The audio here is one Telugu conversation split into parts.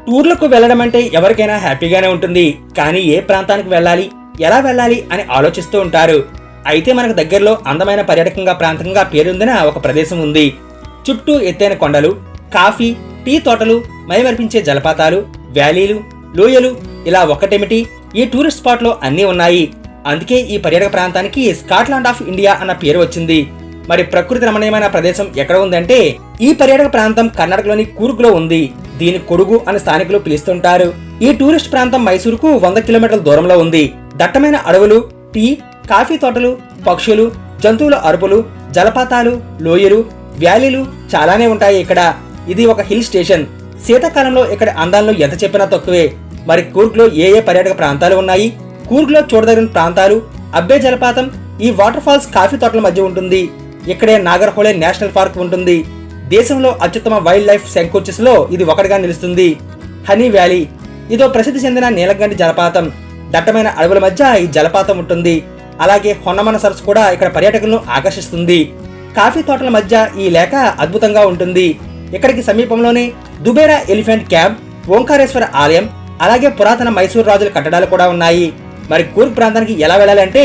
టూర్లకు వెళ్లడం అంటే ఎవరికైనా హ్యాపీగానే ఉంటుంది. కానీ ఏ ప్రాంతానికి వెళ్ళాలి, ఎలా వెళ్ళాలి అని ఆలోచిస్తూ ఉంటారు. అయితే మనకు దగ్గరలో అందమైన పర్యాటకంగా ప్రాంతంగా పేరొందిన ఒక ప్రదేశం ఉంది. చుట్టూ ఎత్తైన కొండలు, కాఫీ, టీ తోటలు, మైమర్పించే జలపాతాలు, వ్యాలీలు, లోయలు, ఇలా ఒక్కటేమిటి ఈ టూరిస్ట్ స్పాట్ లో అన్నీ ఉన్నాయి. అందుకే ఈ పర్యాటక ప్రాంతానికి స్కాట్లాండ్ ఆఫ్ ఇండియా అన్న పేరు వచ్చింది. మరి ప్రకృతి రమణీయమైన ప్రదేశం ఎక్కడ ఉందంటే ఈ పర్యాటక ప్రాంతం కర్ణాటకలోని కూర్గ్ లో ఉంది. దీని కొడుగు అని స్థానికులు పిలుస్తుంటారు. ఈ టూరిస్ట్ ప్రాంతం మైసూరుకు 100 కిలోమీటర్ల దూరంలో ఉంది. దట్టమైన అడవులు, టీ, కాఫీ తోటలు, పక్షులు, జంతువుల అరుపులు, జలపాతాలు, లోయలు, వ్యాలీలు చాలానే ఉంటాయి ఇక్కడ. ఇది ఒక హిల్ స్టేషన్. శీతాకాలంలో ఇక్కడ అందాలను ఎంత చెప్పినా తక్కువే. మరి కూర్గ్ లో ఏ పర్యాటక ప్రాంతాలు ఉన్నాయి? కూర్గ్ లో చూడదగిన ప్రాంతాలు, అబ్బే జలపాతం, ఈ వాటర్ ఫాల్స్ కాఫీ తోటల మధ్య ఉంటుంది. ఇక్కడే నాగర్హోలే నేషనల్ పార్క్ ఉంటుంది. దేశంలో అత్యుత్తమ వైల్డ్ లైఫ్ సెంక్చురీస్ లో ఇది ఒకటిగా నిలుస్తుంది. హనీ వ్యాలీ, ఇదో ప్రసిద్ధి చెందిన నీలగండి జలపాతం. దట్టమైన అడవుల మధ్య ఈ జలపాతం ఉంటుంది. అలాగే హొన్నమన సరస్సు కూడా ఇక్కడ పర్యాటకులను ఆకర్షిస్తుంది. కాఫీ తోటల మధ్య ఈ లేక అద్భుతంగా ఉంటుంది. ఇక్కడికి సమీపంలోనే దుబేరా ఎలిఫెంట్ క్యాంప్, ఓంకారేశ్వర ఆలయం, అలాగే పురాతన మైసూరు రాజుల కట్టడాలు కూడా ఉన్నాయి. మరి కూర్గ్ ప్రాంతానికి ఎలా వెళ్ళాలంటే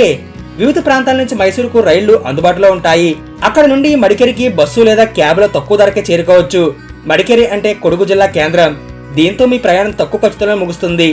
వివిధ ప్రాంతాల నుంచి మైసూరుకు రైళ్లు అందుబాటులో ఉంటాయి. అక్కడ నుండి మడికేరికి బస్సు లేదా క్యాబ్లో తక్కువ ధరకే చేరుకోవచ్చు. మడికేరి అంటే కొడగు జిల్లా కేంద్రం. దీంతో మీ ప్రయాణం తక్కువ ఖర్చుతో ముగుస్తుంది.